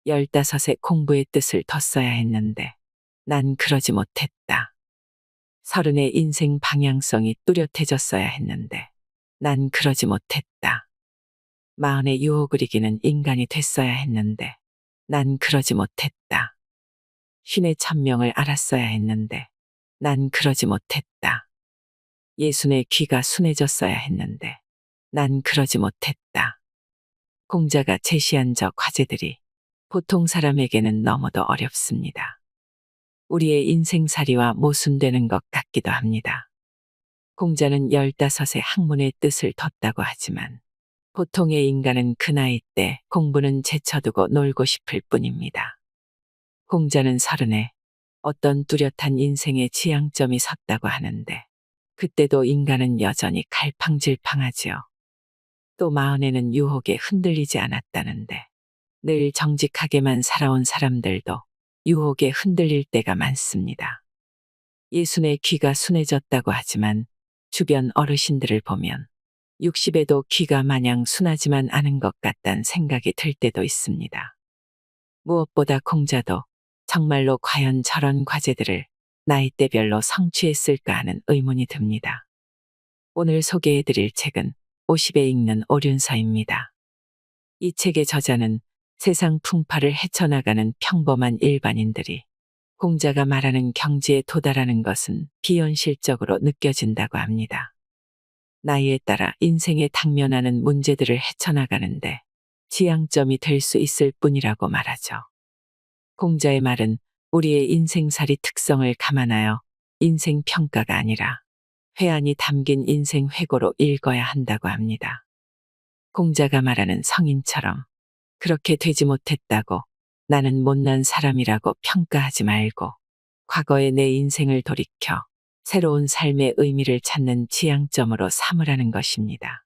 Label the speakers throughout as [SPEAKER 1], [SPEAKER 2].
[SPEAKER 1] 15에 공부의 뜻을 뒀어야 했는데 난 그러지 못했다. 30에 인생 방향성이 뚜렷해졌어야 했는데 난 그러지 못했다. 40에 유혹을 이기는 인간이 됐어야 했는데 난 그러지 못했다. 50에 천명을 알았어야 했는데 난 그러지 못했다. 60에 귀가 순해졌어야 했는데 난 그러지 못했다. 공자가 제시한 저 과제들이 보통 사람에게는 너무도 어렵습니다. 우리의 인생살이와 모순되는 것 같기도 합니다. 공자는 15에 학문의 뜻을 뒀다고 하지만 보통의 인간은 그 나이 때 공부는 제쳐두고 놀고 싶을 뿐입니다. 공자는 30에 어떤 뚜렷한 인생의 지향점이 섰다고 하는데 그때도 인간은 여전히 갈팡질팡하지요. 또 40에는 유혹에 흔들리지 않았다는데 늘 정직하게만 살아온 사람들도 유혹에 흔들릴 때가 많습니다. 60에 귀가 순해졌다고 하지만 주변 어르신들을 보면 60에도 귀가 마냥 순하지만 않은 것 같단 생각이 들 때도 있습니다. 무엇보다 공자도 정말로 과연 저런 과제들을 나이대별로 성취했을까 하는 의문이 듭니다. 오늘 소개해드릴 책은 50에 읽는 오륜서입니다. 이 책의 저자는 세상 풍파를 헤쳐나가는 평범한 일반인들이 공자가 말하는 경지에 도달하는 것은 비현실적으로 느껴진다고 합니다. 나이에 따라 인생에 당면하는 문제들을 헤쳐나가는데 지향점이 될 수 있을 뿐이라고 말하죠. 공자의 말은 우리의 인생살이 특성을 감안하여 인생 평가가 아니라 회한이 담긴 인생 회고로 읽어야 한다고 합니다. 공자가 말하는 성인처럼 그렇게 되지 못했다고 나는 못난 사람이라고 평가하지 말고 과거의 내 인생을 돌이켜 새로운 삶의 의미를 찾는 지향점으로 삼으라는 것입니다.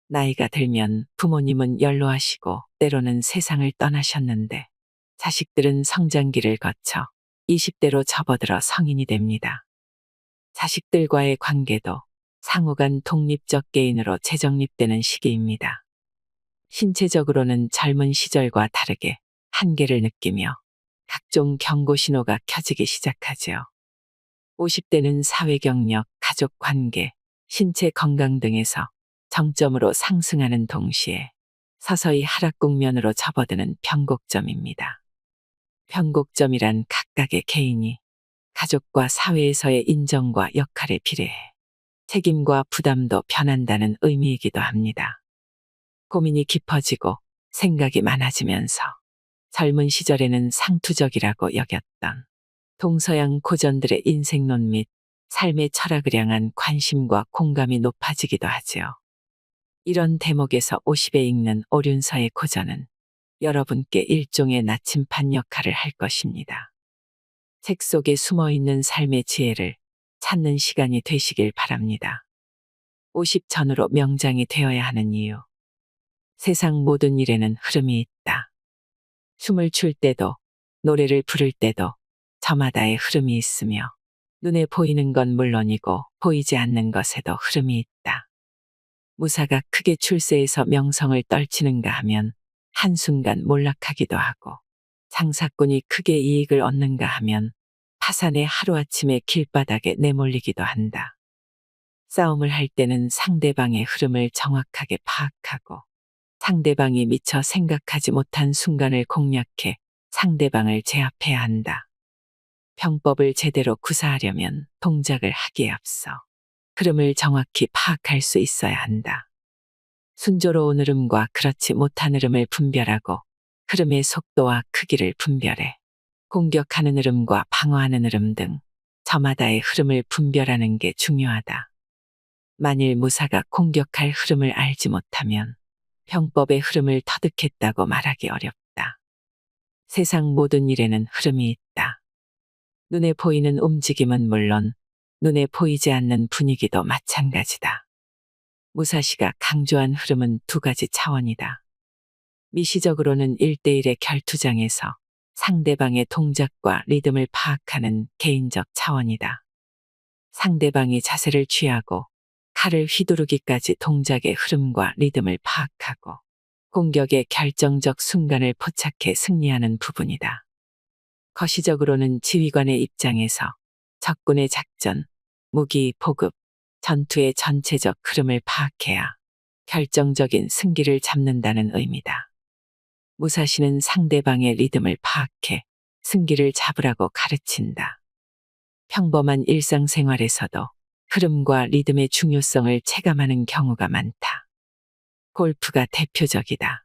[SPEAKER 1] 나이가 들면 부모님은 연로하시고 때로는 세상을 떠나셨는데 자식들은 성장기를 거쳐 20대로 접어들어 성인이 됩니다. 자식들과의 관계도 상호간 독립적 개인으로 재정립되는 시기입니다. 신체적으로는 젊은 시절과 다르게 한계를 느끼며 각종 경고 신호가 켜지기 시작하지요. 50대는 사회 경력, 가족 관계, 신체 건강 등에서 정점으로 상승하는 동시에 서서히 하락 국면으로 접어드는 변곡점입니다. 변곡점이란 각각의 개인이 가족과 사회에서의 인정과 역할에 비례해 책임과 부담도 변한다는 의미이기도 합니다. 고민이 깊어지고 생각이 많아지면서 젊은 시절에는 상투적이라고 여겼던 동서양 고전들의 인생론 및 삶의 철학을 향한 관심과 공감이 높아지기도 하지요. 이런 대목에서 50에 읽는 오륜서의 고전은 여러분께 일종의 나침반 역할을 할 것입니다. 책 속에 숨어있는 삶의 지혜를 찾는 시간이 되시길 바랍니다. 50 전후로 명장이 되어야 하는 이유. 세상 모든 일에는 흐름이 있다. 춤을 출 때도, 노래를 부를 때도 저마다의 흐름이 있으며 눈에 보이는 건 물론이고 보이지 않는 것에도 흐름이 있다. 무사가 크게 출세해서 명성을 떨치는가 하면 한순간 몰락하기도 하고 장사꾼이 크게 이익을 얻는가 하면 파산의 하루아침에 길바닥에 내몰리기도 한다. 싸움을 할 때는 상대방의 흐름을 정확하게 파악하고 상대방이 미처 생각하지 못한 순간을 공략해 상대방을 제압해야 한다. 병법을 제대로 구사하려면 동작을 하기에 앞서 흐름을 정확히 파악할 수 있어야 한다. 순조로운 흐름과 그렇지 못한 흐름을 분별하고 흐름의 속도와 크기를 분별해 공격하는 흐름과 방어하는 흐름 등 저마다의 흐름을 분별하는 게 중요하다. 만일 무사가 공격할 흐름을 알지 못하면 병법의 흐름을 터득했다고 말하기 어렵다. 세상 모든 일에는 흐름이 있다. 눈에 보이는 움직임은 물론 눈에 보이지 않는 분위기도 마찬가지다. 무사시가 강조한 흐름은 두 가지 차원이다. 미시적으로는 1대1의 결투장에서 상대방의 동작과 리듬을 파악하는 개인적 차원이다. 상대방이 자세를 취하고 칼을 휘두르기까지 동작의 흐름과 리듬을 파악하고 공격의 결정적 순간을 포착해 승리하는 부분이다. 거시적으로는 지휘관의 입장에서 적군의 작전, 무기, 보급, 전투의 전체적 흐름을 파악해야 결정적인 승기를 잡는다는 의미다. 무사시는 상대방의 리듬을 파악해 승기를 잡으라고 가르친다. 평범한 일상생활에서도 흐름과 리듬의 중요성을 체감하는 경우가 많다. 골프가 대표적이다.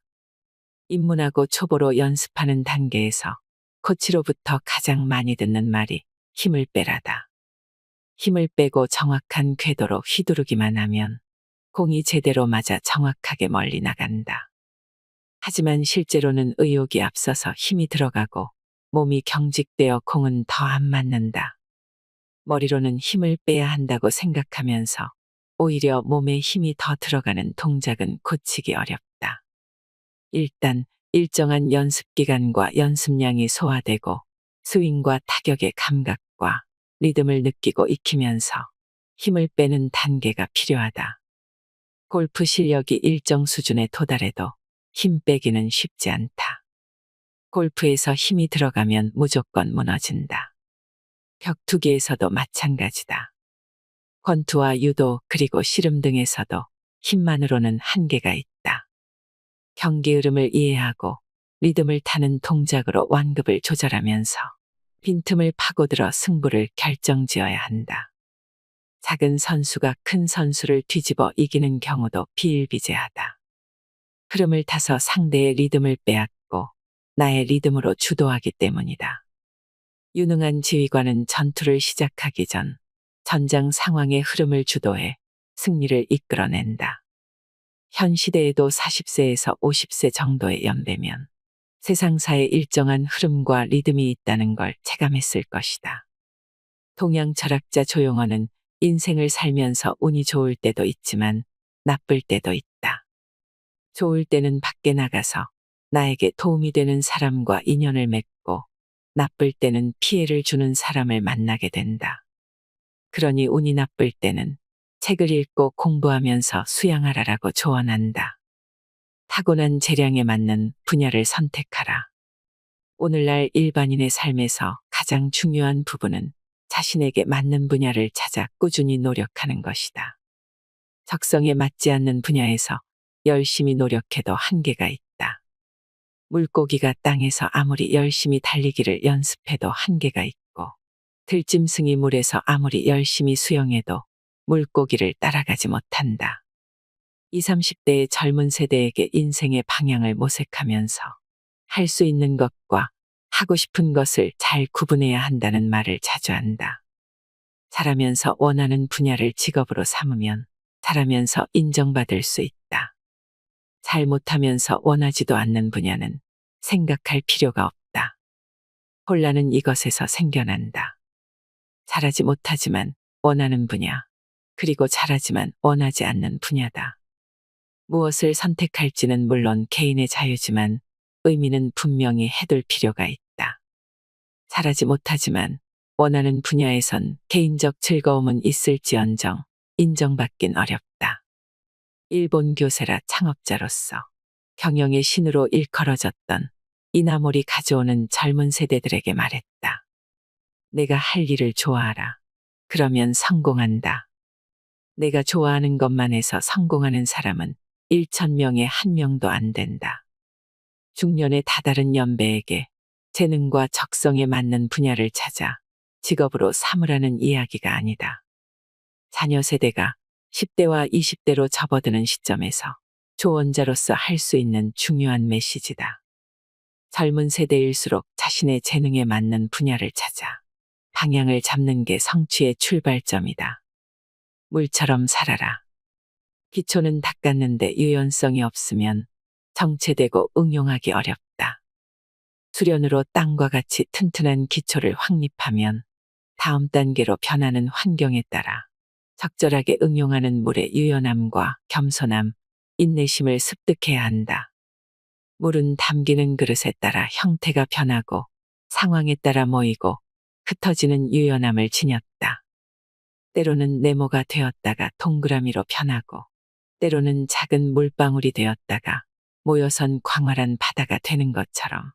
[SPEAKER 1] 입문하고 초보로 연습하는 단계에서 코치로부터 가장 많이 듣는 말이 힘을 빼라다. 힘을 빼고 정확한 궤도로 휘두르기만 하면 공이 제대로 맞아 정확하게 멀리 나간다. 하지만 실제로는 의욕이 앞서서 힘이 들어가고 몸이 경직되어 공은 더 안 맞는다. 머리로는 힘을 빼야 한다고 생각하면서 오히려 몸에 힘이 더 들어가는 동작은 고치기 어렵다. 일단 일정한 연습 기간과 연습량이 소화되고 스윙과 타격의 감각과 리듬을 느끼고 익히면서 힘을 빼는 단계가 필요하다. 골프 실력이 일정 수준에 도달해도 힘 빼기는 쉽지 않다. 골프에서 힘이 들어가면 무조건 무너진다. 격투기에서도 마찬가지다. 권투와 유도 그리고 씨름 등에서도 힘만으로는 한계가 있다. 경기 흐름을 이해하고 리듬을 타는 동작으로 완급을 조절하면서 빈틈을 파고들어 승부를 결정지어야 한다. 작은 선수가 큰 선수를 뒤집어 이기는 경우도 비일비재하다. 흐름을 타서 상대의 리듬을 빼앗고 나의 리듬으로 주도하기 때문이다. 유능한 지휘관은 전투를 시작하기 전 전장 상황의 흐름을 주도해 승리를 이끌어낸다. 현 시대에도 40세에서 50세 정도의 연배면 세상사에 일정한 흐름과 리듬이 있다는 걸 체감했을 것이다. 동양 철학자 조용어는 인생을 살면서 운이 좋을 때도 있지만 나쁠 때도 있다. 좋을 때는 밖에 나가서 나에게 도움이 되는 사람과 인연을 맺고 나쁠 때는 피해를 주는 사람을 만나게 된다. 그러니 운이 나쁠 때는 책을 읽고 공부하면서 수양하라라고 조언한다. 타고난 재량에 맞는 분야를 선택하라. 오늘날 일반인의 삶에서 가장 중요한 부분은 자신에게 맞는 분야를 찾아 꾸준히 노력하는 것이다. 적성에 맞지 않는 분야에서 열심히 노력해도 한계가 있다. 물고기가 땅에서 아무리 열심히 달리기를 연습해도 한계가 있고 들짐승이 물에서 아무리 열심히 수영해도 물고기를 따라가지 못한다. 20, 30대의 젊은 세대에게 인생의 방향을 모색하면서 할 수 있는 것과 하고 싶은 것을 잘 구분해야 한다는 말을 자주 한다. 잘하면서 원하는 분야를 직업으로 삼으면 잘하면서 인정받을 수 있다. 잘못하면서 원하지도 않는 분야는 생각할 필요가 없다. 혼란은 이것에서 생겨난다. 잘하지 못하지만 원하는 분야, 그리고 잘하지만 원하지 않는 분야다. 무엇을 선택할지는 물론 개인의 자유지만 의미는 분명히 해둘 필요가 있다. 잘하지 못하지만 원하는 분야에선 개인적 즐거움은 있을지언정 인정받긴 어렵다. 일본 교세라 창업자로서 경영의 신으로 일컬어졌던 이나모리 가즈오는 젊은 세대들에게 말했다. 내가 할 일을 좋아하라. 그러면 성공한다. 내가 좋아하는 것만 해서 성공하는 사람은 1,000명에 1명도 안 된다. 중년의 다다른 연배에게 재능과 적성에 맞는 분야를 찾아 직업으로 삼으라는 이야기가 아니다. 자녀 세대가 10대와 20대로 접어드는 시점에서 조언자로서 할 수 있는 중요한 메시지다. 젊은 세대일수록 자신의 재능에 맞는 분야를 찾아 방향을 잡는 게 성취의 출발점이다. 물처럼 살아라. 기초는 닦았는데 유연성이 없으면 정체되고 응용하기 어렵다. 수련으로 땅과 같이 튼튼한 기초를 확립하면 다음 단계로 변하는 환경에 따라 적절하게 응용하는 물의 유연함과 겸손함, 인내심을 습득해야 한다. 물은 담기는 그릇에 따라 형태가 변하고 상황에 따라 모이고 흩어지는 유연함을 지녔다. 때로는 네모가 되었다가 동그라미로 변하고 때로는 작은 물방울이 되었다가 모여선 광활한 바다가 되는 것처럼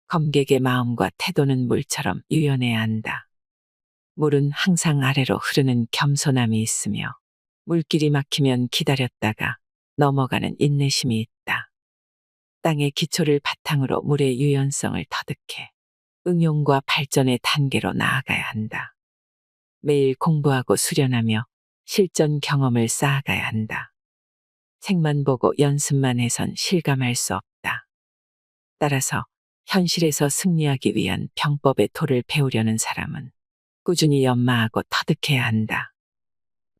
[SPEAKER 1] 검객의 마음과 태도는 물처럼 유연해야 한다. 물은 항상 아래로 흐르는 겸손함이 있으며 물길이 막히면 기다렸다가 넘어가는 인내심이 있다. 땅의 기초를 바탕으로 물의 유연성을 터득해 응용과 발전의 단계로 나아가야 한다. 매일 공부하고 수련하며 실전 경험을 쌓아가야 한다. 책만 보고 연습만 해선 실감할 수 없다. 따라서 현실에서 승리하기 위한 병법의 도를 배우려는 사람은 꾸준히 연마하고 터득해야 한다.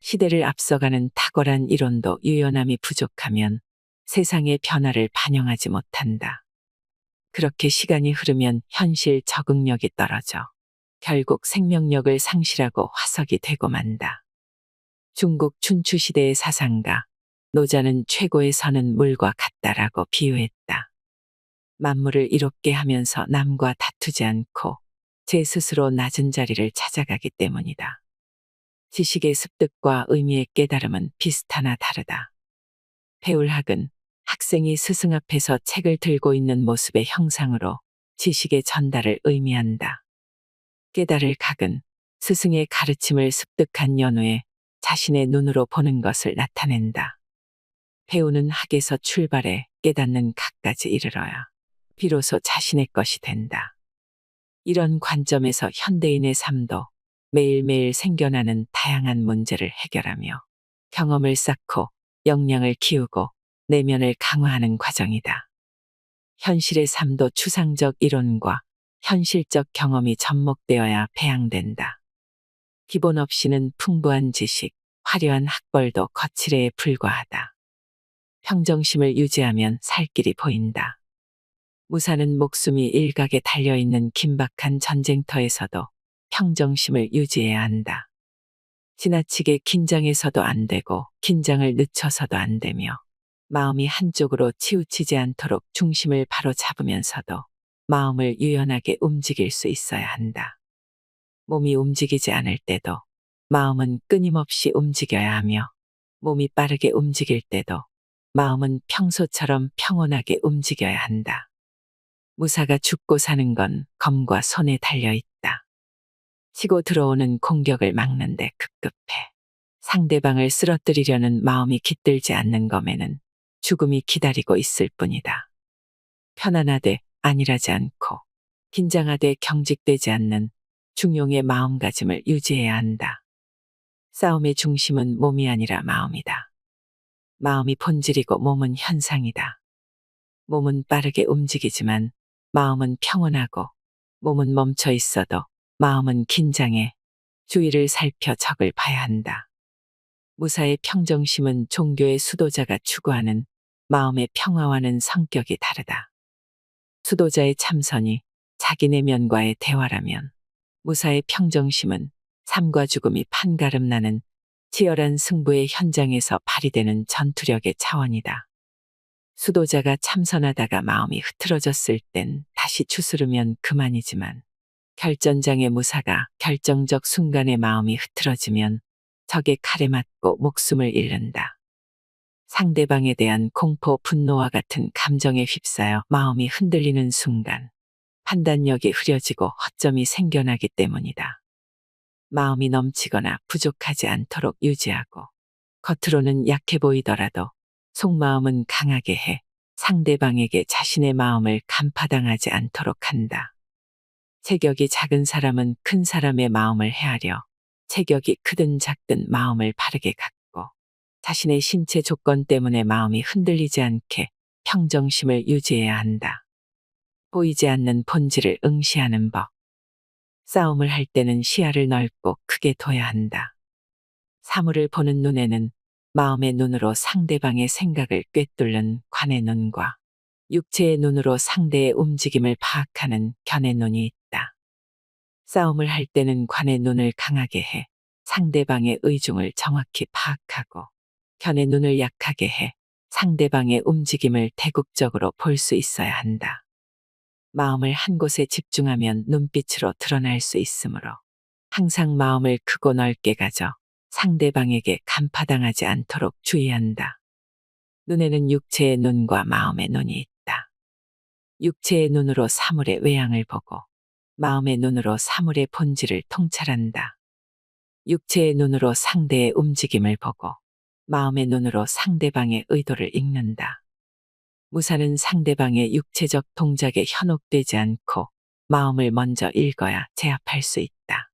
[SPEAKER 1] 시대를 앞서가는 탁월한 이론도 유연함이 부족하면 세상의 변화를 반영하지 못한다. 그렇게 시간이 흐르면 현실 적응력이 떨어져 결국 생명력을 상실하고 화석이 되고 만다. 중국 춘추시대의 사상가 노자는 최고의 선은 물과 같다라고 비유했다. 만물을 이롭게 하면서 남과 다투지 않고 제 스스로 낮은 자리를 찾아가기 때문이다. 지식의 습득과 의미의 깨달음은 비슷하나 다르다. 배울 학은 학생이 스승 앞에서 책을 들고 있는 모습의 형상으로 지식의 전달을 의미한다. 깨달을 각은 스승의 가르침을 습득한 연후에 자신의 눈으로 보는 것을 나타낸다. 배우는 학에서 출발해 깨닫는 각까지 이르러야 비로소 자신의 것이 된다. 이런 관점에서 현대인의 삶도 매일매일 생겨나는 다양한 문제를 해결하며 경험을 쌓고 역량을 키우고 내면을 강화하는 과정이다. 현실의 삶도 추상적 이론과 현실적 경험이 접목되어야 배양된다. 기본 없이는 풍부한 지식, 화려한 학벌도 거칠애에 불과하다. 평정심을 유지하면 살 길이 보인다. 무사는 목숨이 일각에 달려있는 긴박한 전쟁터에서도 평정심을 유지해야 한다. 지나치게 긴장해서도 안 되고 긴장을 늦춰서도 안 되며 마음이 한쪽으로 치우치지 않도록 중심을 바로 잡으면서도 마음을 유연하게 움직일 수 있어야 한다. 몸이 움직이지 않을 때도 마음은 끊임없이 움직여야 하며 몸이 빠르게 움직일 때도 마음은 평소처럼 평온하게 움직여야 한다. 무사가 죽고 사는 건 검과 손에 달려 있다. 치고 들어오는 공격을 막는데 급급해 상대방을 쓰러뜨리려는 마음이 깃들지 않는 검에는 죽음이 기다리고 있을 뿐이다. 편안하되 안일하지 않고 긴장하되 경직되지 않는 중용의 마음가짐을 유지해야 한다. 싸움의 중심은 몸이 아니라 마음이다. 마음이 본질이고 몸은 현상이다. 몸은 빠르게 움직이지만 마음은 평온하고 몸은 멈춰 있어도 마음은 긴장해 주위를 살펴 적을 봐야 한다. 무사의 평정심은 종교의 수도자가 추구하는 마음의 평화와는 성격이 다르다. 수도자의 참선이 자기 내면과의 대화라면 무사의 평정심은 삶과 죽음이 판가름 나는 치열한 승부의 현장에서 발휘되는 전투력의 차원이다. 수도자가 참선하다가 마음이 흐트러졌을 땐 다시 추스르면 그만이지만 결전장의 무사가 결정적 순간에 마음이 흐트러지면 적의 칼에 맞고 목숨을 잃는다. 상대방에 대한 공포, 분노와 같은 감정에 휩싸여 마음이 흔들리는 순간 판단력이 흐려지고 허점이 생겨나기 때문이다. 마음이 넘치거나 부족하지 않도록 유지하고 겉으로는 약해 보이더라도 속마음은 강하게 해 상대방에게 자신의 마음을 간파당하지 않도록 한다. 체격이 작은 사람은 큰 사람의 마음을 헤아려 체격이 크든 작든 마음을 바르게 갖고 자신의 신체 조건 때문에 마음이 흔들리지 않게 평정심을 유지해야 한다. 보이지 않는 본질을 응시하는 법. 싸움을 할 때는 시야를 넓고 크게 둬야 한다. 사물을 보는 눈에는 마음의 눈으로 상대방의 생각을 꿰뚫는 관의 눈과 육체의 눈으로 상대의 움직임을 파악하는 견의 눈이 있다. 싸움을 할 때는 관의 눈을 강하게 해 상대방의 의중을 정확히 파악하고 견의 눈을 약하게 해 상대방의 움직임을 대국적으로 볼 수 있어야 한다. 마음을 한 곳에 집중하면 눈빛으로 드러날 수 있으므로 항상 마음을 크고 넓게 가져 상대방에게 간파당하지 않도록 주의한다. 눈에는 육체의 눈과 마음의 눈이 있다. 육체의 눈으로 사물의 외양을 보고 마음의 눈으로 사물의 본질을 통찰한다. 육체의 눈으로 상대의 움직임을 보고 마음의 눈으로 상대방의 의도를 읽는다. 무사는 상대방의 육체적 동작에 현혹되지 않고 마음을 먼저 읽어야 제압할 수 있다.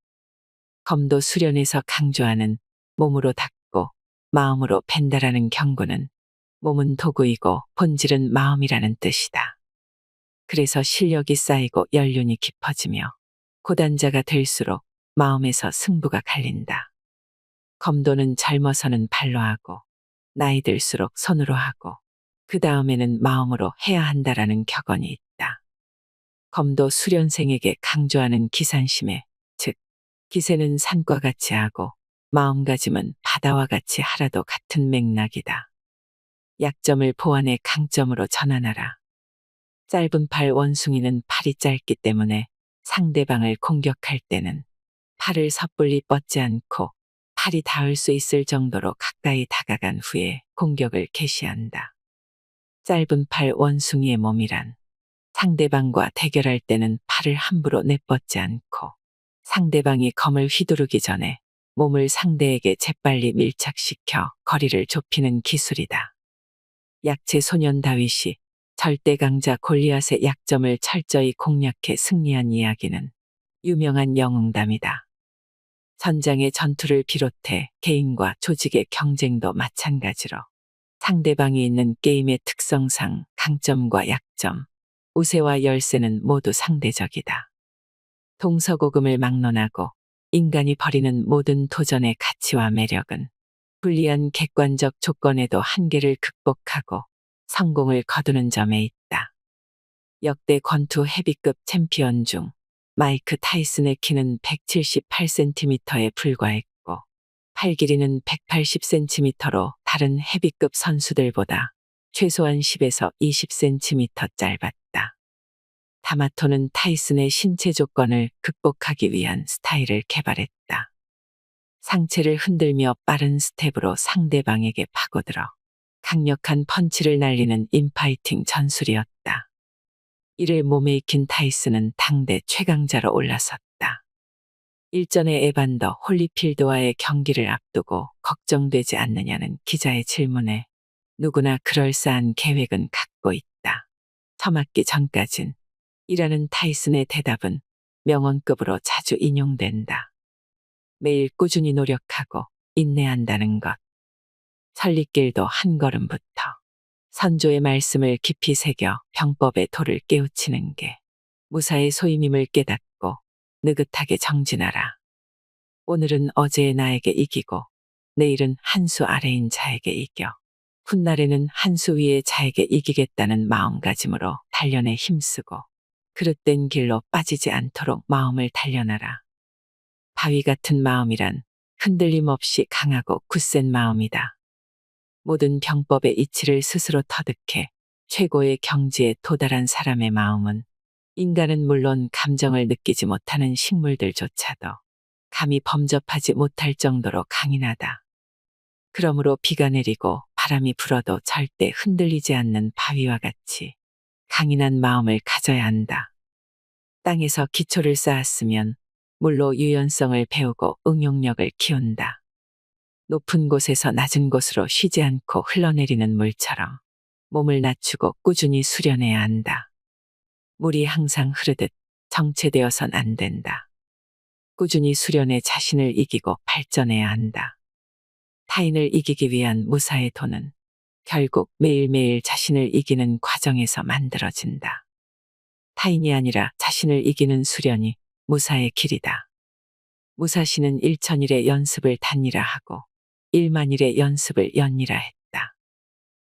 [SPEAKER 1] 검도 수련에서 강조하는 몸으로 닦고 마음으로 벤다라는 경고는 몸은 도구이고 본질은 마음이라는 뜻이다. 그래서 실력이 쌓이고 연륜이 깊어지며 고단자가 될수록 마음에서 승부가 갈린다. 검도는 젊어서는 발로 하고 나이 들수록 손으로 하고 그 다음에는 마음으로 해야 한다라는 격언이 있다. 검도 수련생에게 강조하는 기산심에, 즉 기세는 산과 같이 하고 마음가짐은 바다와 같이 하라도 같은 맥락이다. 약점을 보완해 강점으로 전환하라. 짧은 팔 원숭이는 팔이 짧기 때문에 상대방을 공격할 때는 팔을 섣불리 뻗지 않고 팔이 닿을 수 있을 정도로 가까이 다가간 후에 공격을 개시한다. 짧은 팔 원숭이의 몸이란 상대방과 대결할 때는 팔을 함부로 내뻗지 않고 상대방이 검을 휘두르기 전에 몸을 상대에게 재빨리 밀착시켜 거리를 좁히는 기술이다. 약체 소년 다윗이 절대 강자 골리앗의 약점을 철저히 공략해 승리한 이야기는 유명한 영웅담이다. 전장의 전투를 비롯해 개인과 조직의 경쟁도 마찬가지로 상대방이 있는 게임의 특성상 강점과 약점, 우세와 열세는 모두 상대적이다. 동서고금을 막론하고 인간이 벌이는 모든 도전의 가치와 매력은 불리한 객관적 조건에도 한계를 극복하고 성공을 거두는 점에 있다. 역대 권투 헤비급 챔피언 중 마이크 타이슨의 키는 178cm에 불과했고 팔 길이는 180cm로 다른 헤비급 선수들보다 최소한 10에서 20cm 짧았다. 다마토는 타이슨의 신체 조건을 극복하기 위한 스타일을 개발했다. 상체를 흔들며 빠른 스텝으로 상대방에게 파고들어 강력한 펀치를 날리는 인파이팅 전술이었다. 이를 몸에 익힌 타이슨은 당대 최강자로 올라섰다. 일전에 에반더 홀리필드와의 경기를 앞두고 걱정되지 않느냐는 기자의 질문에 누구나 그럴싸한 계획은 갖고 있다. 처맞기 전까진 이라는 타이슨의 대답은 명언급으로 자주 인용된다. 매일 꾸준히 노력하고 인내한다는 것. 설리길도 한 걸음부터 선조의 말씀을 깊이 새겨 병법의 도를 깨우치는 게 무사의 소임임을 깨닫고 느긋하게 정진하라. 오늘은 어제의 나에게 이기고 내일은 한 수 아래인 자에게 이겨 훗날에는 한 수 위의 자에게 이기겠다는 마음가짐으로 단련에 힘쓰고 그릇된 길로 빠지지 않도록 마음을 단련하라. 바위 같은 마음이란 흔들림 없이 강하고 굳센 마음이다. 모든 병법의 이치를 스스로 터득해 최고의 경지에 도달한 사람의 마음은 인간은 물론 감정을 느끼지 못하는 식물들조차도 감히 범접하지 못할 정도로 강인하다. 그러므로 비가 내리고 바람이 불어도 절대 흔들리지 않는 바위와 같이 강인한 마음을 가져야 한다. 땅에서 기초를 쌓았으면 물로 유연성을 배우고 응용력을 키운다. 높은 곳에서 낮은 곳으로 쉬지 않고 흘러내리는 물처럼 몸을 낮추고 꾸준히 수련해야 한다. 물이 항상 흐르듯 정체되어선 안 된다. 꾸준히 수련해 자신을 이기고 발전해야 한다. 타인을 이기기 위한 무사의 도는 결국 매일매일 자신을 이기는 과정에서 만들어진다. 타인이 아니라 자신을 이기는 수련이 무사의 길이다. 무사시는 일천일의 연습을 단이라 하고 일만일의 연습을 연이라 했다.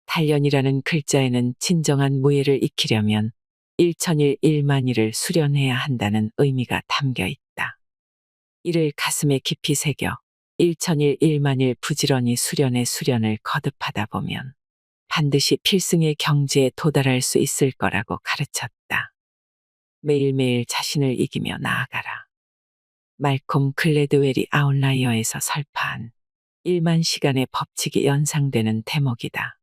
[SPEAKER 1] 단련이라는 글자에는 진정한 무예를 익히려면 일천일 일만일을 수련해야 한다는 의미가 담겨 있다. 이를 가슴에 깊이 새겨 일천일 일만일 부지런히 수련의 수련을 거듭하다 보면 반드시 필승의 경지에 도달할 수 있을 거라고 가르쳤다. 매일매일 자신을 이기며 나아가라. 말콤 글래드웰이 아웃라이어에서 설파한 1만 시간의 법칙이 연상되는 대목이다.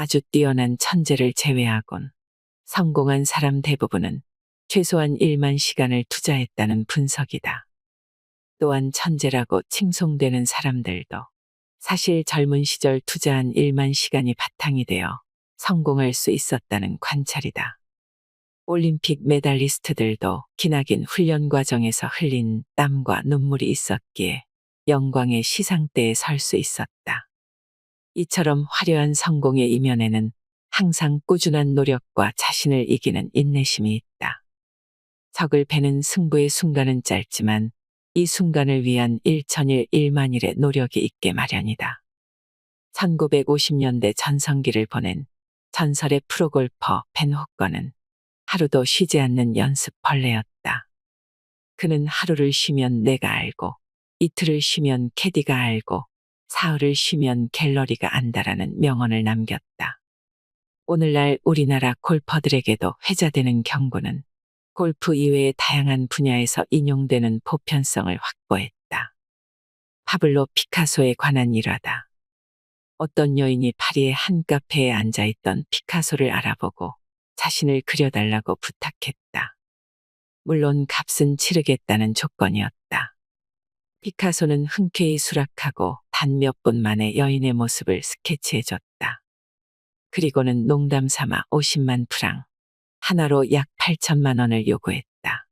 [SPEAKER 1] 아주 뛰어난 천재를 제외하곤 성공한 사람 대부분은 최소한 1만 시간을 투자했다는 분석이다. 또한 천재라고 칭송되는 사람들도 사실 젊은 시절 투자한 1만 시간이 바탕이 되어 성공할 수 있었다는 관찰이다. 올림픽 메달리스트들도 기나긴 훈련 과정에서 흘린 땀과 눈물이 있었기에 영광의 시상대에 설 수 있었다. 이처럼 화려한 성공의 이면에는 항상 꾸준한 노력과 자신을 이기는 인내심이 있다. 적을 베는 승부의 순간은 짧지만 이 순간을 위한 1001, 1만일의 노력이 있게 마련이다. 1950년대 전성기를 보낸 전설의 프로골퍼 벤 호커는 하루도 쉬지 않는 연습 벌레였다. 그는 하루를 쉬면 내가 알고, 이틀을 쉬면 캐디가 알고, 사흘을 쉬면 갤러리가 안다라는 명언을 남겼다. 오늘날 우리나라 골퍼들에게도 회자되는 경고는 골프 이외의 다양한 분야에서 인용되는 보편성을 확보했다. 파블로 피카소에 관한 일화다. 어떤 여인이 파리의 한 카페에 앉아있던 피카소를 알아보고 자신을 그려달라고 부탁했다. 물론 값은 치르겠다는 조건이었다. 피카소는 흔쾌히 수락하고 단 몇 분 만에 여인의 모습을 스케치해줬다. 그리고는 농담 삼아 50만 프랑, 하나로 약 8천만 원을 요구했다.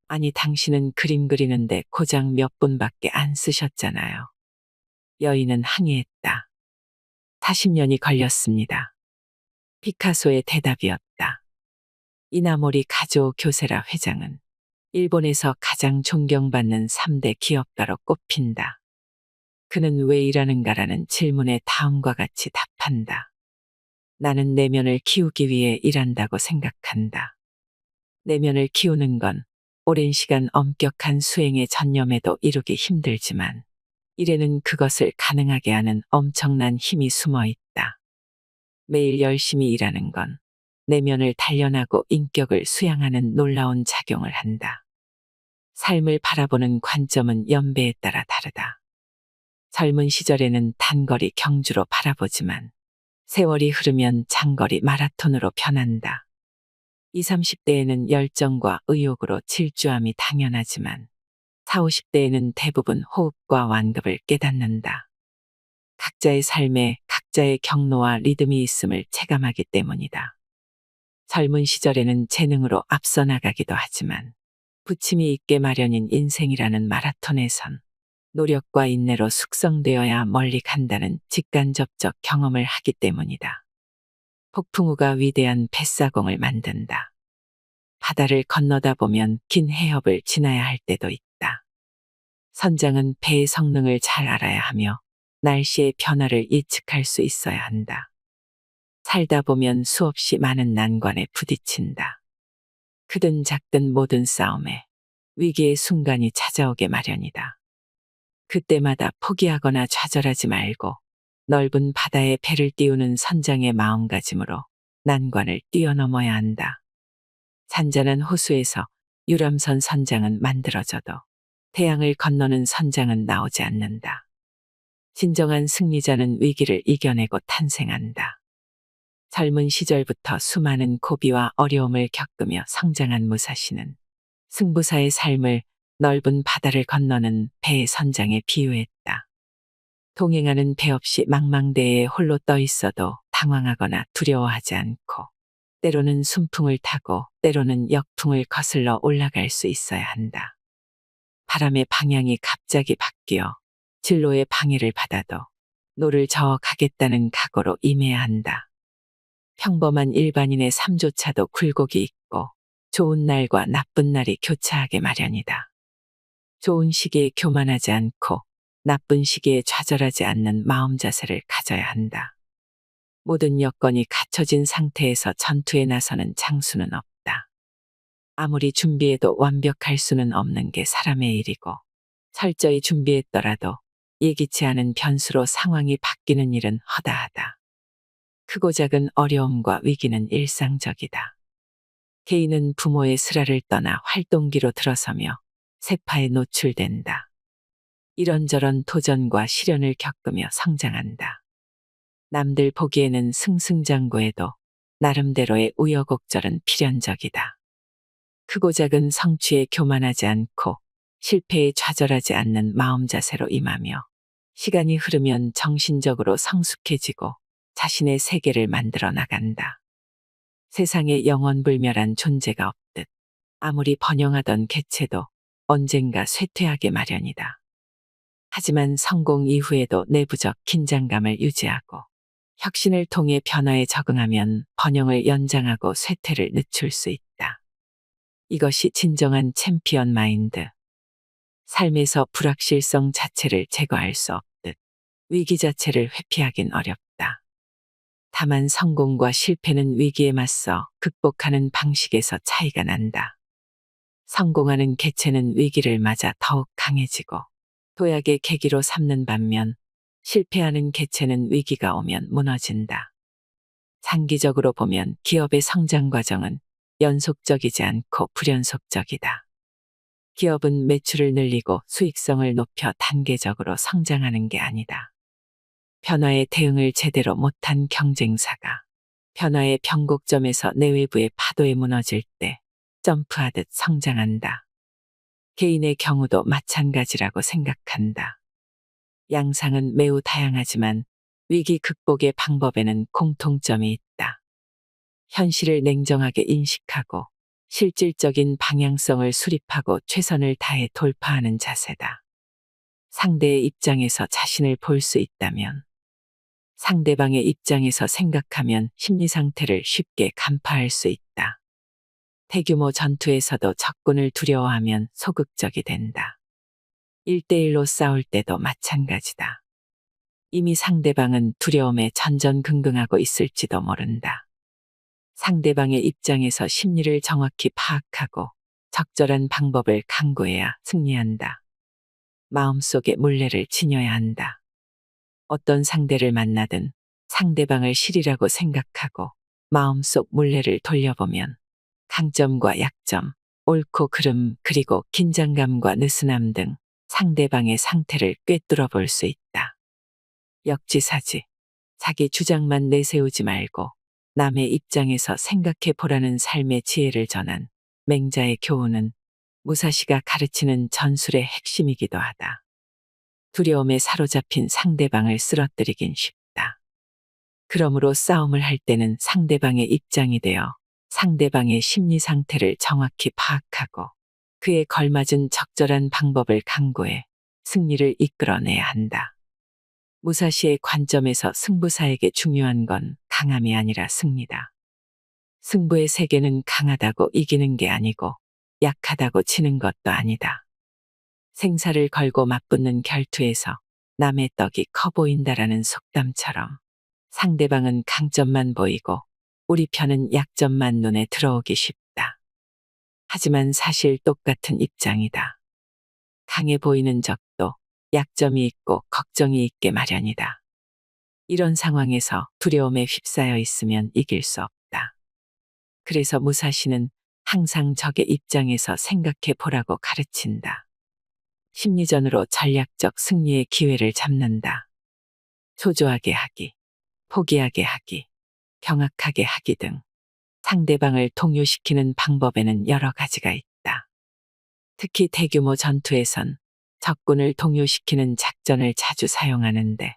[SPEAKER 1] 아니 당신은 그림 그리는데 고작 몇 분밖에 안 쓰셨잖아요. 여인은 항의했다. 40년이 걸렸습니다. 피카소의 대답이었다. 이나모리 가조 교세라 회장은 일본에서 가장 존경받는 3대 기업가로 꼽힌다. 그는 왜 일하는가라는 질문에 다음과 같이 답한다. 나는 내면을 키우기 위해 일한다고 생각한다. 내면을 키우는 건 오랜 시간 엄격한 수행의 전념에도 이루기 힘들지만 일에는 그것을 가능하게 하는 엄청난 힘이 숨어 있다. 매일 열심히 일하는 건 내면을 단련하고 인격을 수양하는 놀라운 작용을 한다. 삶을 바라보는 관점은 연배에 따라 다르다. 젊은 시절에는 단거리 경주로 바라보지만 세월이 흐르면 장거리 마라톤으로 변한다. 20, 30대에는 열정과 의욕으로 질주함이 당연하지만 40, 50대에는 대부분 호흡과 완급을 깨닫는다. 각자의 삶에 각자의 경로와 리듬이 있음을 체감하기 때문이다. 젊은 시절에는 재능으로 앞서 나가기도 하지만 부침이 있게 마련인 인생이라는 마라톤에선 노력과 인내로 숙성되어야 멀리 간다는 직간접적 경험을 하기 때문이다. 폭풍우가 위대한 뱃사공을 만든다. 바다를 건너다 보면 긴 해협을 지나야 할 때도 있다. 선장은 배의 성능을 잘 알아야 하며 날씨의 변화를 예측할 수 있어야 한다. 살다 보면 수없이 많은 난관에 부딪힌다. 크든 작든 모든 싸움에 위기의 순간이 찾아오게 마련이다. 그때마다 포기하거나 좌절하지 말고 넓은 바다에 배를 띄우는 선장의 마음가짐으로 난관을 뛰어넘어야 한다. 잔잔한 호수에서 유람선 선장은 만들어져도 태양을 건너는 선장은 나오지 않는다. 진정한 승리자는 위기를 이겨내고 탄생한다. 젊은 시절부터 수많은 고비와 어려움을 겪으며 성장한 무사시는 승부사의 삶을 넓은 바다를 건너는 배의 선장에 비유했다. 동행하는 배 없이 망망대해에 홀로 떠 있어도 당황하거나 두려워하지 않고 때로는 순풍을 타고 때로는 역풍을 거슬러 올라갈 수 있어야 한다. 바람의 방향이 갑자기 바뀌어 진로의 방해를 받아도 노를 저어 가겠다는 각오로 임해야 한다. 평범한 일반인의 삶조차도 굴곡이 있고 좋은 날과 나쁜 날이 교차하게 마련이다. 좋은 시기에 교만하지 않고 나쁜 시기에 좌절하지 않는 마음 자세를 가져야 한다. 모든 여건이 갖춰진 상태에서 전투에 나서는 장수는 없다. 아무리 준비해도 완벽할 수는 없는 게 사람의 일이고 철저히 준비했더라도 예기치 않은 변수로 상황이 바뀌는 일은 허다하다. 크고 작은 어려움과 위기는 일상적이다. 개인은 부모의 슬하를 떠나 활동기로 들어서며 세파에 노출된다. 이런저런 도전과 시련을 겪으며 성장한다. 남들 보기에는 승승장구해도 나름대로의 우여곡절은 필연적이다. 크고 작은 성취에 교만하지 않고 실패에 좌절하지 않는 마음 자세로 임하며 시간이 흐르면 정신적으로 성숙해지고 자신의 세계를 만들어 나간다. 세상에 영원불멸한 존재가 없듯 아무리 번영하던 개체도 언젠가 쇠퇴하게 마련이다. 하지만 성공 이후에도 내부적 긴장감을 유지하고 혁신을 통해 변화에 적응하면 번영을 연장하고 쇠퇴를 늦출 수 있다. 이것이 진정한 챔피언 마인드. 삶에서 불확실성 자체를 제거할 수 없듯 위기 자체를 회피하긴 어렵다. 다만 성공과 실패는 위기에 맞서 극복하는 방식에서 차이가 난다. 성공하는 개체는 위기를 맞아 더욱 강해지고 도약의 계기로 삼는 반면 실패하는 개체는 위기가 오면 무너진다. 장기적으로 보면 기업의 성장 과정은 연속적이지 않고 불연속적이다. 기업은 매출을 늘리고 수익성을 높여 단계적으로 성장하는 게 아니다. 변화에 대응을 제대로 못한 경쟁사가 변화의 변곡점에서 내외부의 파도에 무너질 때 점프하듯 성장한다. 개인의 경우도 마찬가지라고 생각한다. 양상은 매우 다양하지만 위기 극복의 방법에는 공통점이 있다. 현실을 냉정하게 인식하고 실질적인 방향성을 수립하고 최선을 다해 돌파하는 자세다. 상대의 입장에서 자신을 볼 수 있다면, 상대방의 입장에서 생각하면 심리 상태를 쉽게 간파할 수 있다. 대규모 전투에서도 적군을 두려워하면 소극적이 된다. 1대1로 싸울 때도 마찬가지다. 이미 상대방은 두려움에 전전긍긍하고 있을지도 모른다. 상대방의 입장에서 심리를 정확히 파악하고 적절한 방법을 강구해야 승리한다. 마음속에 물레를 지녀야 한다. 어떤 상대를 만나든 상대방을 실이라고 생각하고 마음속 물레를 돌려보면 강점과 약점, 옳고 그름 그리고 긴장감과 느슨함 등 상대방의 상태를 꿰뚫어 볼 수 있다. 역지사지. 자기 주장만 내세우지 말고 남의 입장에서 생각해 보라는 삶의 지혜를 전한 맹자의 교훈은 무사시가 가르치는 전술의 핵심이기도 하다. 두려움에 사로잡힌 상대방을 쓰러뜨리긴 쉽다. 그러므로 싸움을 할 때는 상대방의 입장이 되어 상대방의 심리 상태를 정확히 파악하고 그에 걸맞은 적절한 방법을 강구해 승리를 이끌어내야 한다. 무사시의 관점에서 승부사에게 중요한 건 강함이 아니라 승리다. 승부의 세계는 강하다고 이기는 게 아니고 약하다고 지는 것도 아니다. 생사를 걸고 맞붙는 결투에서 남의 떡이 커 보인다라는 속담처럼 상대방은 강점만 보이고 우리 편은 약점만 눈에 들어오기 쉽다. 하지만 사실 똑같은 입장이다. 강해 보이는 적도 약점이 있고 걱정이 있게 마련이다. 이런 상황에서 두려움에 휩싸여 있으면 이길 수 없다. 그래서 무사시는 항상 적의 입장에서 생각해 보라고 가르친다. 심리전으로 전략적 승리의 기회를 잡는다. 초조하게 하기, 포기하게 하기, 경악하게 하기 등 상대방을 동요시키는 방법에는 여러 가지가 있다. 특히 대규모 전투에선 적군을 동요시키는 작전을 자주 사용하는데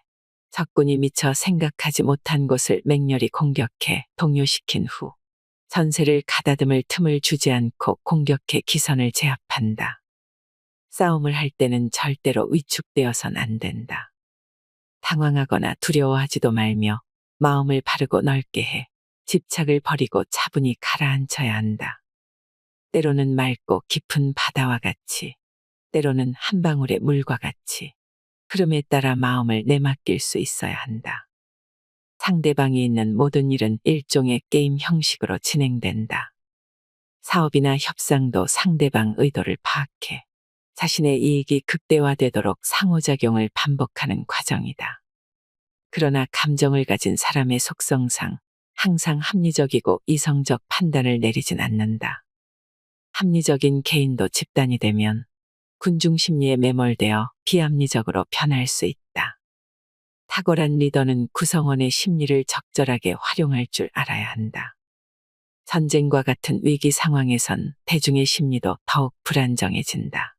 [SPEAKER 1] 적군이 미처 생각하지 못한 곳을 맹렬히 공격해 동요시킨 후 전세를 가다듬을 틈을 주지 않고 공격해 기선을 제압한다. 싸움을 할 때는 절대로 위축되어선 안 된다. 당황하거나 두려워하지도 말며 마음을 바르고 넓게 해 집착을 버리고 차분히 가라앉혀야 한다. 때로는 맑고 깊은 바다와 같이, 때로는 한 방울의 물과 같이 흐름에 따라 마음을 내맡길 수 있어야 한다. 상대방이 있는 모든 일은 일종의 게임 형식으로 진행된다. 사업이나 협상도 상대방 의도를 파악해 자신의 이익이 극대화되도록 상호작용을 반복하는 과정이다. 그러나 감정을 가진 사람의 속성상 항상 합리적이고 이성적 판단을 내리진 않는다. 합리적인 개인도 집단이 되면 군중 심리에 매몰되어 비합리적으로 변할 수 있다. 탁월한 리더는 구성원의 심리를 적절하게 활용할 줄 알아야 한다. 전쟁과 같은 위기 상황에선 대중의 심리도 더욱 불안정해진다.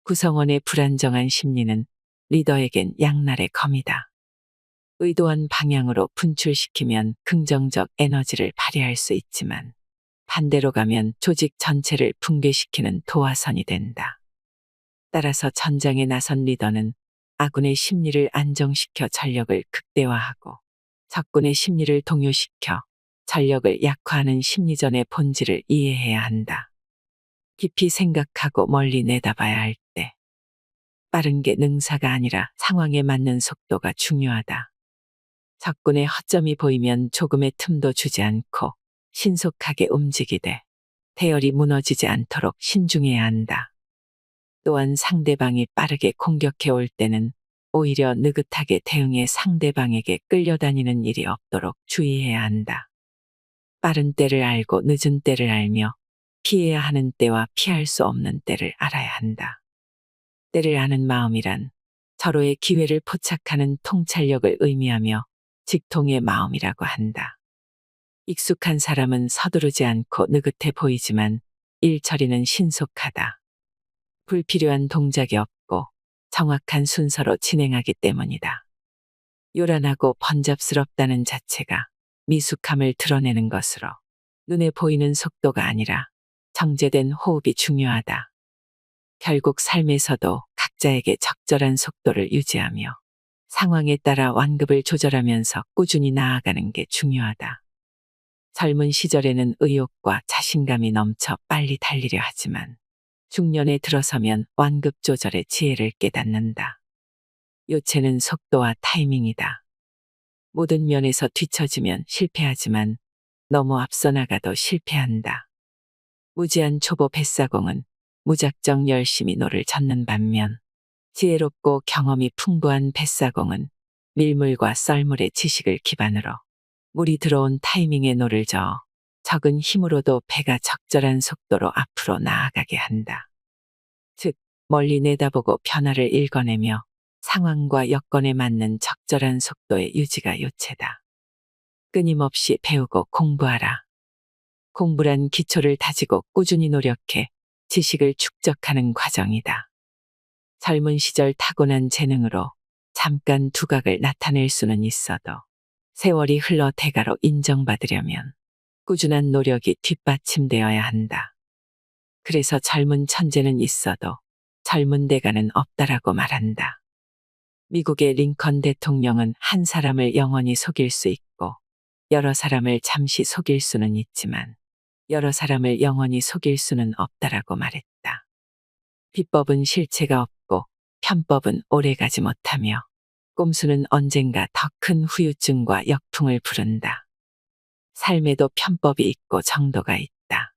[SPEAKER 1] 구성원의 불안정한 심리는 리더에겐 양날의 검이다. 의도한 방향으로 분출시키면 긍정적 에너지를 발휘할 수 있지만 반대로 가면 조직 전체를 붕괴시키는 도화선이 된다. 따라서 전장에 나선 리더는 아군의 심리를 안정시켜 전력을 극대화하고 적군의 심리를 동요시켜 전력을 약화하는 심리전의 본질을 이해해야 한다. 깊이 생각하고 멀리 내다봐야 할 때 빠른 게 능사가 아니라 상황에 맞는 속도가 중요하다. 적군의 허점이 보이면 조금의 틈도 주지 않고 신속하게 움직이되 대열이 무너지지 않도록 신중해야 한다. 또한 상대방이 빠르게 공격해 올 때는 오히려 느긋하게 대응해 상대방에게 끌려다니는 일이 없도록 주의해야 한다. 빠른 때를 알고 늦은 때를 알며 피해야 하는 때와 피할 수 없는 때를 알아야 한다. 때를 아는 마음이란 서로의 기회를 포착하는 통찰력을 의미하며 직통의 마음이라고 한다. 익숙한 사람은 서두르지 않고 느긋해 보이지만 일 처리는 신속하다. 불필요한 동작이 없고 정확한 순서로 진행하기 때문이다. 요란하고 번잡스럽다는 자체가 미숙함을 드러내는 것으로 눈에 보이는 속도가 아니라 정제된 호흡이 중요하다. 결국 삶에서도 각자에게 적절한 속도를 유지하며 상황에 따라 완급을 조절하면서 꾸준히 나아가는 게 중요하다. 젊은 시절에는 의욕과 자신감이 넘쳐 빨리 달리려 하지만 중년에 들어서면 완급 조절의 지혜를 깨닫는다. 요체는 속도와 타이밍이다. 모든 면에서 뒤처지면 실패하지만 너무 앞서 나가도 실패한다. 무지한 초보 뱃사공은 무작정 열심히 노를 젓는 반면 지혜롭고 경험이 풍부한 뱃사공은 밀물과 썰물의 지식을 기반으로 물이 들어온 타이밍에 노를 저어 적은 힘으로도 배가 적절한 속도로 앞으로 나아가게 한다. 즉, 멀리 내다보고 변화를 읽어내며 상황과 여건에 맞는 적절한 속도의 유지가 요체다. 끊임없이 배우고 공부하라. 공부란 기초를 다지고 꾸준히 노력해 지식을 축적하는 과정이다. 젊은 시절 타고난 재능으로 잠깐 두각을 나타낼 수는 있어도 세월이 흘러 대가로 인정받으려면 꾸준한 노력이 뒷받침되어야 한다. 그래서 젊은 천재는 있어도 젊은 대가는 없다라고 말한다. 미국의 링컨 대통령은 한 사람을 영원히 속일 수 있고 여러 사람을 잠시 속일 수는 있지만 여러 사람을 영원히 속일 수는 없다라고 말했다. 비법은 실체가 없고 편법은 오래가지 못하며 꼼수는 언젠가 더 큰 후유증과 역풍을 부른다. 삶에도 편법이 있고 정도가 있다.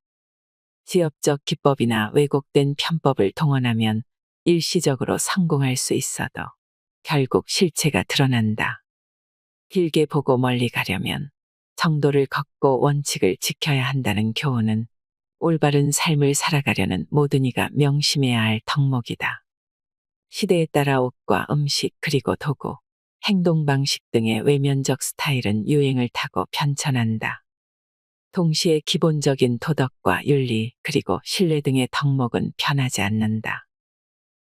[SPEAKER 1] 지엽적 기법이나 왜곡된 편법을 동원하면 일시적으로 성공할 수 있어도 결국 실체가 드러난다. 길게 보고 멀리 가려면 정도를 걷고 원칙을 지켜야 한다는 교훈은 올바른 삶을 살아가려는 모든 이가 명심해야 할 덕목이다. 시대에 따라 옷과 음식 그리고 도구, 행동 방식 등의 외면적 스타일은 유행을 타고 변천한다. 동시에 기본적인 도덕과 윤리 그리고 신뢰 등의 덕목은 변하지 않는다.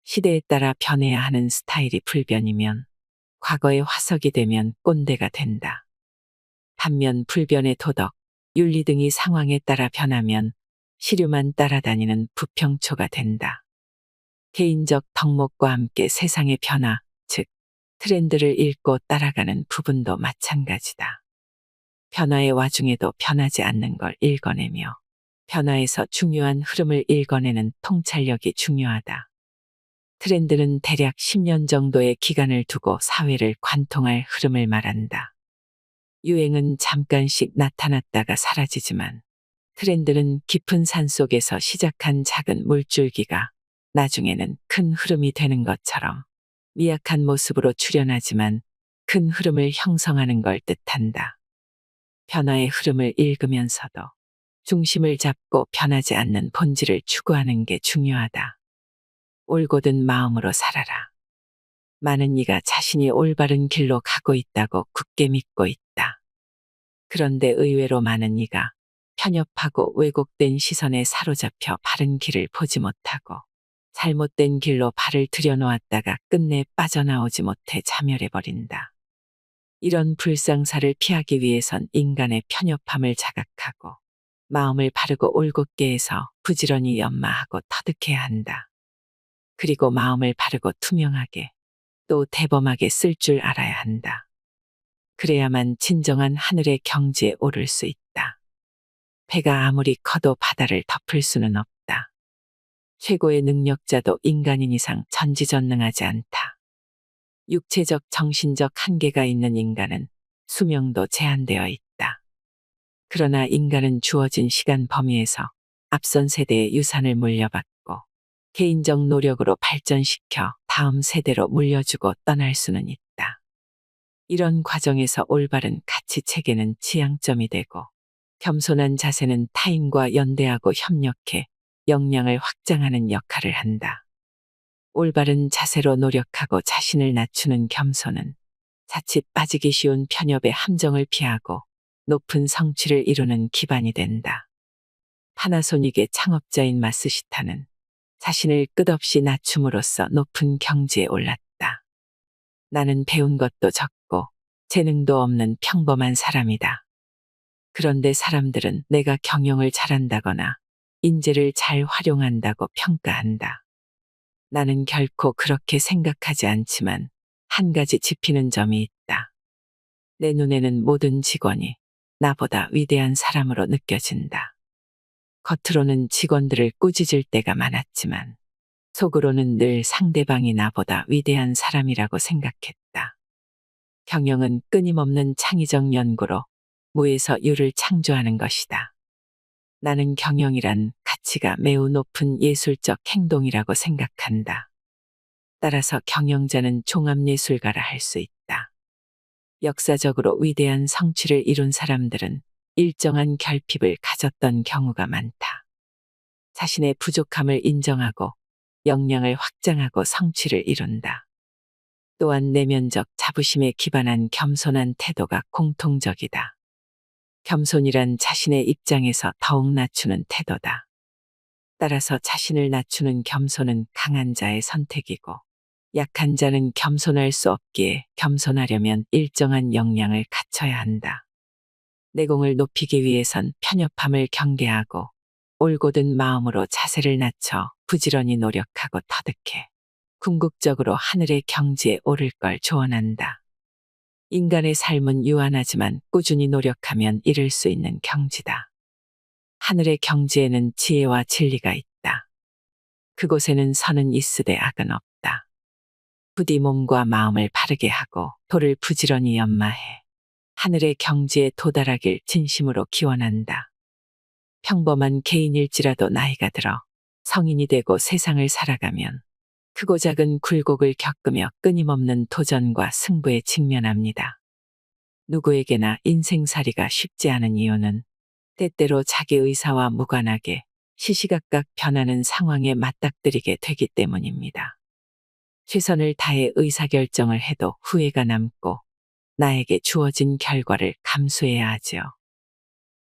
[SPEAKER 1] 시대에 따라 변해야 하는 스타일이 불변이면 과거의 화석이 되면 꼰대가 된다. 반면 불변의 도덕, 윤리 등이 상황에 따라 변하면 시류만 따라다니는 부평초가 된다. 개인적 덕목과 함께 세상의 변화, 즉 트렌드를 읽고 따라가는 부분도 마찬가지다. 변화의 와중에도 변하지 않는 걸 읽어내며 변화에서 중요한 흐름을 읽어내는 통찰력이 중요하다. 트렌드는 대략 10년 정도의 기간을 두고 사회를 관통할 흐름을 말한다. 유행은 잠깐씩 나타났다가 사라지지만 트렌드는 깊은 산속에서 시작한 작은 물줄기가 나중에는 큰 흐름이 되는 것처럼 미약한 모습으로 출현하지만 큰 흐름을 형성하는 걸 뜻한다. 변화의 흐름을 읽으면서도 중심을 잡고 변하지 않는 본질을 추구하는 게 중요하다. 올곧은 마음으로 살아라. 많은 이가 자신이 올바른 길로 가고 있다고 굳게 믿고 있다. 그런데 의외로 많은 이가 편협하고 왜곡된 시선에 사로잡혀 바른 길을 보지 못하고 잘못된 길로 발을 들여놓았다가 끝내 빠져나오지 못해 자멸해버린다. 이런 불상사를 피하기 위해선 인간의 편협함을 자각하고 마음을 바르고 올곧게 해서 부지런히 연마하고 터득해야 한다. 그리고 마음을 바르고 투명하게 또 대범하게 쓸 줄 알아야 한다. 그래야만 진정한 하늘의 경지에 오를 수 있다. 배가 아무리 커도 바다를 덮을 수는 없다. 최고의 능력자도 인간인 이상 전지전능하지 않다. 육체적, 정신적 한계가 있는 인간은 수명도 제한되어 있다. 그러나 인간은 주어진 시간 범위에서 앞선 세대의 유산을 물려받고 개인적 노력으로 발전시켜 다음 세대로 물려주고 떠날 수는 있다. 이런 과정에서 올바른 가치 체계는 지향점이 되고 겸손한 자세는 타인과 연대하고 협력해 역량을 확장하는 역할을 한다. 올바른 자세로 노력하고 자신을 낮추는 겸손은 자칫 빠지기 쉬운 편협의 함정을 피하고 높은 성취를 이루는 기반이 된다. 파나소닉의 창업자인 마스시타는 자신을 끝없이 낮춤으로써 높은 경지에 올랐다. 나는 배운 것도 적고 재능도 없는 평범한 사람이다. 그런데 사람들은 내가 경영을 잘한다거나 인재를 잘 활용한다고 평가한다. 나는 결코 그렇게 생각하지 않지만 한 가지 짚히는 점이 있다. 내 눈에는 모든 직원이 나보다 위대한 사람으로 느껴진다. 겉으로는 직원들을 꾸짖을 때가 많았지만 속으로는 늘 상대방이 나보다 위대한 사람이라고 생각했다. 경영은 끊임없는 창의적 연구로 무에서 유를 창조하는 것이다. 나는 경영이란 가치가 매우 높은 예술적 행동이라고 생각한다. 따라서 경영자는 종합예술가라 할 수 있다. 역사적으로 위대한 성취를 이룬 사람들은 일정한 결핍을 가졌던 경우가 많다. 자신의 부족함을 인정하고 역량을 확장하고 성취를 이룬다. 또한 내면적 자부심에 기반한 겸손한 태도가 공통적이다. 겸손이란 자신의 입장에서 더욱 낮추는 태도다. 따라서 자신을 낮추는 겸손은 강한 자의 선택이고 약한 자는 겸손할 수 없기에 겸손하려면 일정한 역량을 갖춰야 한다. 내공을 높이기 위해선 편협함을 경계하고 올곧은 마음으로 자세를 낮춰 부지런히 노력하고 터득해 궁극적으로 하늘의 경지에 오를 걸 조언한다. 인간의 삶은 유한하지만 꾸준히 노력하면 이룰 수 있는 경지다. 하늘의 경지에는 지혜와 진리가 있다. 그곳에는 선은 있으되 악은 없다. 부디 몸과 마음을 바르게 하고 도를 부지런히 연마해 하늘의 경지에 도달하길 진심으로 기원한다. 평범한 개인일지라도 나이가 들어 성인이 되고 세상을 살아가면 크고 작은 굴곡을 겪으며 끊임없는 도전과 승부에 직면합니다. 누구에게나 인생살이가 쉽지 않은 이유는 때때로 자기 의사와 무관하게 시시각각 변하는 상황에 맞닥뜨리게 되기 때문입니다. 최선을 다해 의사결정을 해도 후회가 남고 나에게 주어진 결과를 감수해야 하지요.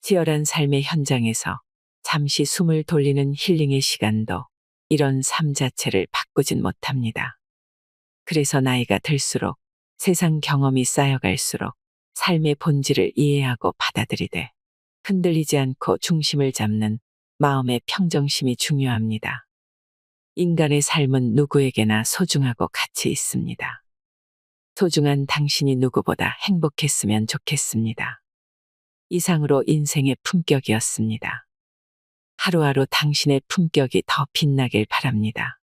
[SPEAKER 1] 치열한 삶의 현장에서 잠시 숨을 돌리는 힐링의 시간도 이런 삶 자체를 바꾸진 못합니다. 그래서 나이가 들수록 세상 경험이 쌓여갈수록 삶의 본질을 이해하고 받아들이되 흔들리지 않고 중심을 잡는 마음의 평정심이 중요합니다. 인간의 삶은 누구에게나 소중하고 가치 있습니다. 소중한 당신이 누구보다 행복했으면 좋겠습니다. 이상으로 인생의 품격이었습니다. 하루하루 당신의 품격이 더 빛나길 바랍니다.